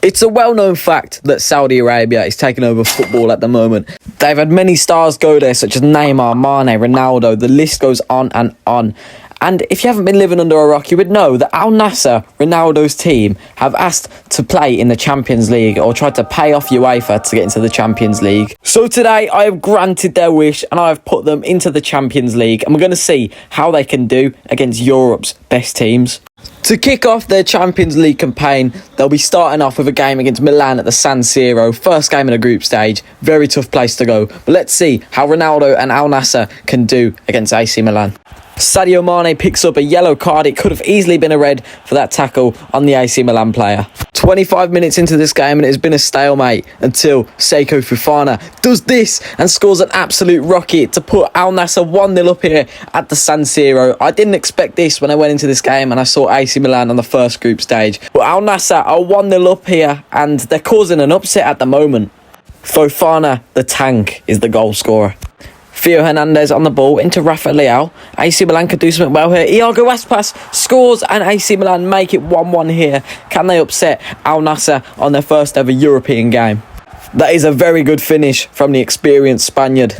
It's a well-known fact that Saudi Arabia is taking over football at the moment. They've had many stars go there, such as Neymar, Mane, Ronaldo. The list goes on and on. And if you haven't been living under a rock, you would know that Al Nassr, Ronaldo's team, have asked to play in the Champions League or tried to pay off UEFA to get into the Champions League. So today I have granted their wish and I have put them into the Champions League. And we're going to see how they can do against Europe's best teams. To kick off their Champions League campaign, they'll be starting off with a game against Milan at the San Siro. First game in the group stage. Very tough place to go. But let's see how Ronaldo and Al Nassr can do against AC Milan. Sadio Mane picks up a yellow card. It could have easily been a red for that tackle on the AC Milan player. 25 minutes into this game and it has been a stalemate until Seko Fofana does this and scores an absolute rocket to put Al Nassr 1-0 up here at the San Siro. I didn't expect this when I went into this game and I saw AC Milan on the first group stage. But Al Nassr are 1-0 up here and they're causing an upset at the moment. Fofana, the tank, is the goal scorer. Theo Hernandez on the ball into Rafa Leao. AC Milan could do something well here. Iago Aspas scores and AC Milan make it 1-1 here. Can they upset Al Nassr on their first ever European game? That is a very good finish from the experienced Spaniard.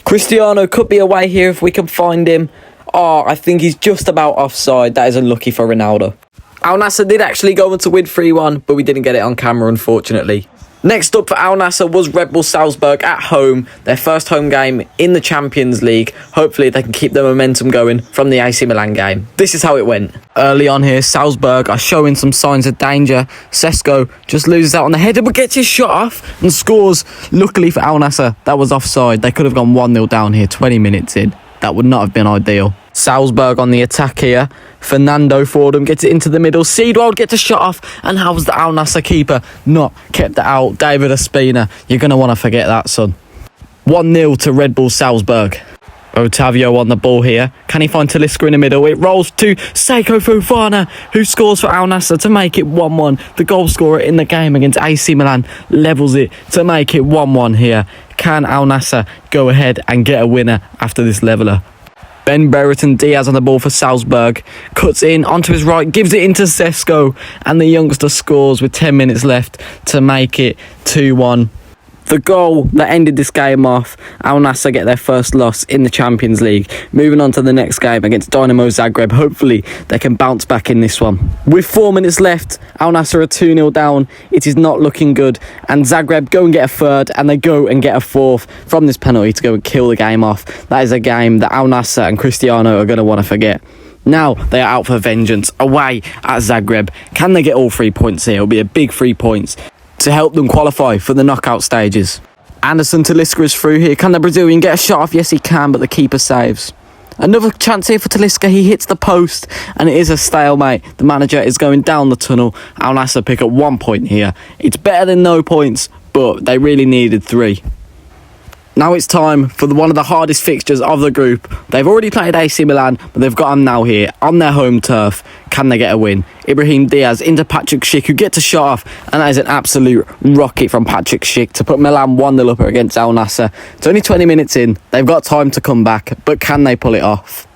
Cristiano could be away here if we can find him. Oh, I think he's just about offside. That is unlucky for Ronaldo. Al Nassr did actually go on to win 3-1, but we didn't get it on camera, unfortunately. Next up for Al Nassr was Red Bull Salzburg at home, their first home game in the Champions League. Hopefully they can keep the momentum going from the AC Milan game. This is how it went. Early on here, Salzburg are showing some signs of danger. Sesko just loses out on the header but gets his shot off and scores. Luckily for Al Nassr, that was offside. They could have gone 1-0 down here 20 minutes in. That would not have been ideal. Salzburg on the attack here. Fernando Fordham gets it into the middle. Seedwald gets a shot off. And how's the Al Nassr keeper not kept it out? David Ospina. You're going to want to forget that, son. 1-0 to Red Bull Salzburg. Otavio on the ball here. Can he find Talisca in the middle? It rolls to Seko Fofana, who scores for Al Nassr to make it 1-1. The goal scorer in the game against AC Milan levels it to make it 1-1 here. Can Al Nassr go ahead and get a winner after this leveller? Ben Brereton Diaz on the ball for Salzburg. Cuts in onto his right, gives it into Sesko. And the youngster scores with 10 minutes left to make it 2-1. The goal that ended this game off, Al Nassr get their first loss in the Champions League. Moving on to the next game against Dynamo Zagreb. Hopefully they can bounce back in this one. With 4 minutes left, Al Nassr are 2-0 down. It is not looking good. And Zagreb go and get a third and they go and get a fourth from this penalty to go and kill the game off. That is a game that Al Nassr and Cristiano are going to want to forget. Now they are out for vengeance away at Zagreb. Can they get all 3 points here? It'll be a big 3 points to help them qualify for the knockout stages. Anderson Talisca is through here. Can the Brazilian get a shot off? Yes, he can, but the keeper saves. Another chance here for Talisca. He hits the post, and it is a stalemate. The manager is going down the tunnel. Al Nassr pick up 1 point here. It's better than no points, but they really needed 3. Now it's time for one of the hardest fixtures of the group. They've already played AC Milan, but they've got them now here on their home turf. Can they get a win? Ibrahim Diaz into Patrick Schick, who gets a shot off, and that is an absolute rocket from Patrick Schick to put Milan 1-0 up against Al Nassr. It's only 20 minutes in. They've got time to come back, but can they pull it off?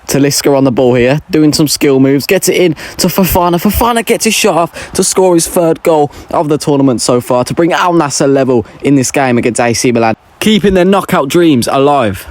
Talisca on the ball here, doing some skill moves, gets it in to Fofana. Fofana gets his shot off to score his third goal of the tournament so far to bring Al Nassr level in this game against AC Milan, keeping their knockout dreams alive.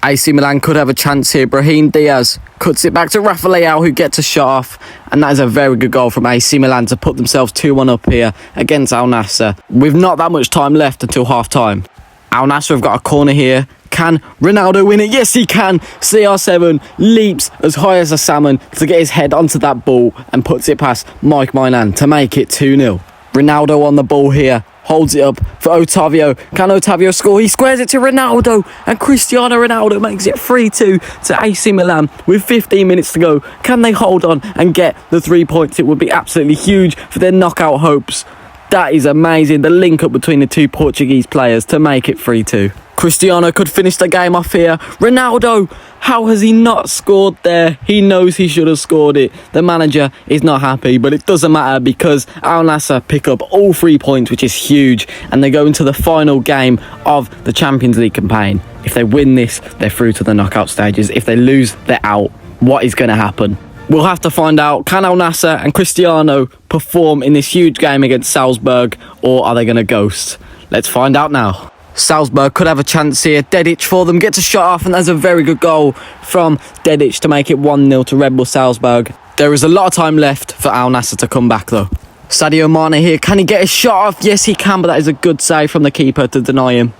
AC Milan could have a chance here. Brahim Diaz cuts it back to Rafa Leao, who gets a shot off, and that is a very good goal from AC Milan to put themselves 2-1 up here against Al Nassr with not that much time left until half time. Al Nassr have got a corner here. Can Ronaldo win it? Yes, he can. CR7 leaps as high as a salmon to get his head onto that ball and puts it past Mike Milan to make it 2-0. Ronaldo on the ball here. Holds it up for Otavio. Can Otavio score? He squares it to Ronaldo. And Cristiano Ronaldo makes it 3-2 to AC Milan with 15 minutes to go. Can they hold on and get the 3 points? It would be absolutely huge for their knockout hopes. That is amazing. The link up between the two Portuguese players to make it 3-2. Cristiano could finish the game off here. Ronaldo, how has he not scored there? He knows he should have scored it. The manager is not happy, but it doesn't matter because Al Nassr pick up all 3 points, which is huge, and they go into the final game of the Champions League campaign. If they win this, they're through to the knockout stages. If they lose, they're out. What is going to happen? We'll have to find out, can Al Nassr and Cristiano perform in this huge game against Salzburg, or are they going to ghost? Let's find out now. Salzburg could have a chance here. Dedic for them, gets a shot off, and there's a very good goal from Dedic to make it 1-0 to Red Bull Salzburg. There is a lot of time left for Al Nassr to come back though. Sadio Mane here, can he get a shot off? Yes he can, but that is a good save from the keeper to deny him.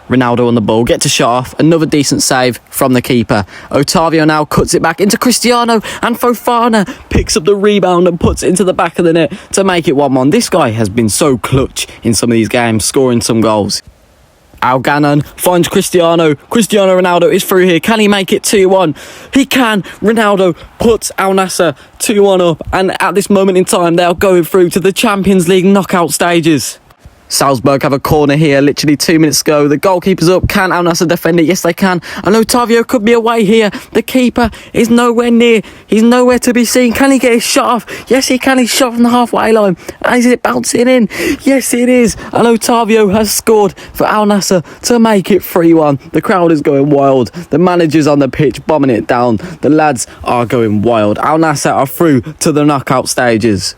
Ronaldo on the ball, gets a shot off, another decent save from the keeper. Otavio now cuts it back into Cristiano, and Fofana picks up the rebound and puts it into the back of the net to make it 1-1. This guy has been so clutch in some of these games, scoring some goals. Al Gannon finds Cristiano Ronaldo is through here, can he make it 2-1? He can. Ronaldo puts Al Nassr 2-1 up, and at this moment in time they are going through to the Champions League knockout stages. Salzburg have a corner here, literally 2 minutes to go. The goalkeeper's up. Can Al Nassr defend it? Yes, they can. And Otavio could be away here. The keeper is nowhere near. He's nowhere to be seen. Can he get his shot off? Yes, he can. He's shot from the halfway line. And is it bouncing in? Yes, it is. And Otavio has scored for Al Nassr to make it 3-1. The crowd is going wild. The manager's on the pitch bombing it down. The lads are going wild. Al Nassr are through to the knockout stages.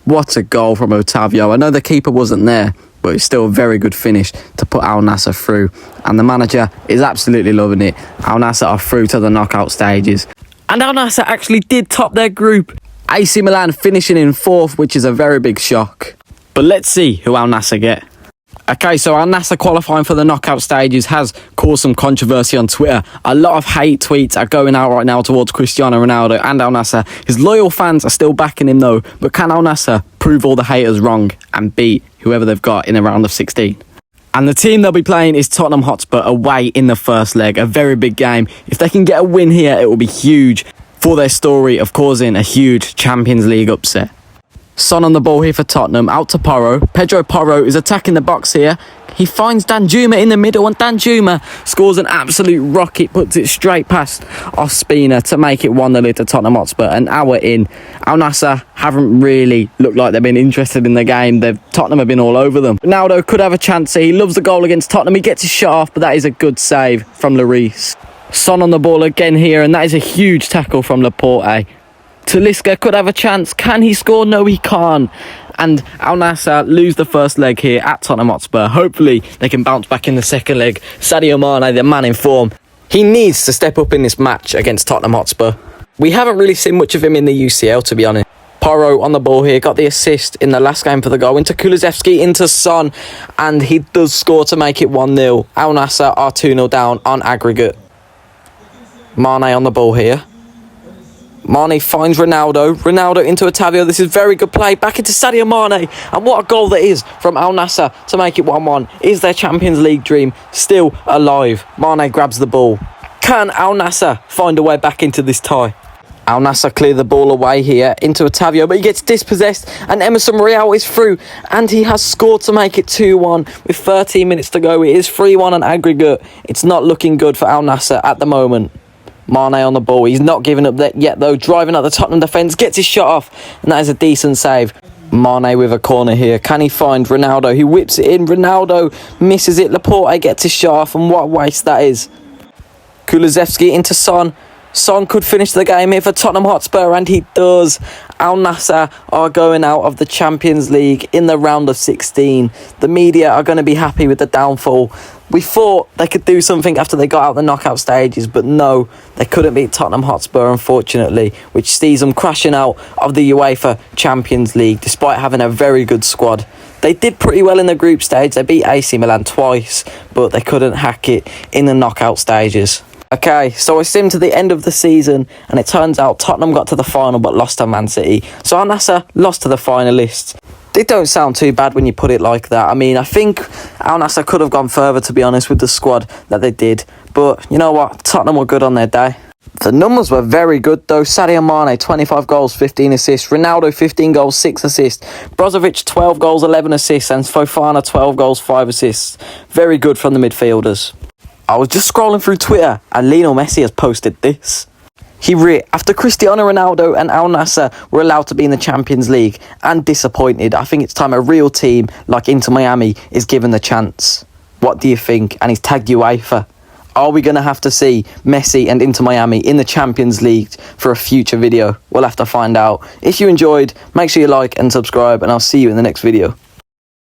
What a goal from Otavio. I know the keeper wasn't there, but it's still a very good finish to put Al Nassr through. And the manager is absolutely loving it. Al Nassr are through to the knockout stages. And Al Nassr actually did top their group. AC Milan finishing in 4th, which is a very big shock. But let's see who Al Nassr get. Okay, so Al Nassr qualifying for the knockout stages has caused some controversy on Twitter. A lot of hate tweets are going out right now towards Cristiano Ronaldo and Al Nassr. His loyal fans are still backing him though, but can Al Nassr prove all the haters wrong and beat whoever they've got in a round of 16? And the team they'll be playing is Tottenham Hotspur away in the first leg, a very big game. If they can get a win here, it will be huge for their story of causing a huge Champions League upset. Son on the ball here for Tottenham, out to Porro. Pedro Porro is attacking the box here. He finds Danjuma in the middle, and Danjuma scores an absolute rocket, puts it straight past Ospina to make it 1-0 to Tottenham Hotspur. An hour in, Al Nassr haven't really looked like they've been interested in the game. Tottenham have been all over them. Ronaldo could have a chance here. He loves the goal against Tottenham. He gets his shot off, but that is a good save from Lloris. Son on the ball again here, and that is a huge tackle from Laporte. Talisca could have a chance. Can he score? No, he can't. And Al Nassr lose the first leg here at Tottenham Hotspur. Hopefully, they can bounce back in the second leg. Sadio Mane, the man in form, he needs to step up in this match against Tottenham Hotspur. We haven't really seen much of him in the UCL, to be honest. Porro on the ball here, got the assist in the last game for the goal. Into Kulusevski, into Son, and he does score to make it 1-0. Al Nassr are 2-0 down on aggregate. Mane on the ball here. Mane finds Ronaldo. Ronaldo into Otavio. This is very good play. Back into Sadio Mane. And what a goal that is from Al Nassr to make it 1-1. Is their Champions League dream still alive? Mane grabs the ball. Can Al Nassr find a way back into this tie? Al Nassr clear the ball away here into Otavio, but he gets dispossessed, and Emerson Royal is through, and he has scored to make it 2-1 with 13 minutes to go. It is 3-1 on aggregate. It's not looking good for Al Nassr at the moment. Mane on the ball. He's not giving up yet though. Driving at the Tottenham defence. Gets his shot off. And that is a decent save. Mane with a corner here. Can he find Ronaldo? He whips it in. Ronaldo misses it. Laporte gets his shot off. And what a waste that is. Kulusevski into Son. Son could finish the game here for Tottenham Hotspur, and he does. Al Nassr are going out of the Champions League in the round of 16. The media are going to be happy with the downfall. We thought they could do something after they got out the knockout stages, but no, they couldn't beat Tottenham Hotspur, unfortunately, which sees them crashing out of the UEFA Champions League, despite having a very good squad. They did pretty well in the group stage. They beat AC Milan twice, but they couldn't hack it in the knockout stages. Okay, so it's to the end of the season, and it turns out Tottenham got to the final but lost to Man City. So Al Nassr lost to the finalists. They don't sound too bad when you put it like that. I mean, I think Al Nassr could have gone further, to be honest, with the squad that they did. But you know what? Tottenham were good on their day. The numbers were very good though. Sadio Mane, 25 goals, 15 assists. Ronaldo, 15 goals, 6 assists. Brozovic, 12 goals, 11 assists. And Fofana, 12 goals, 5 assists. Very good from the midfielders. I was just scrolling through Twitter and Lionel Messi has posted this. After Cristiano Ronaldo and Al Nassr were allowed to be in the Champions League and disappointed, I think it's time a real team like Inter Miami is given the chance. What do you think? And he's tagged UEFA. Are we going to have to see Messi and Inter Miami in the Champions League for a future video? We'll have to find out. If you enjoyed, make sure you like and subscribe, and I'll see you in the next video.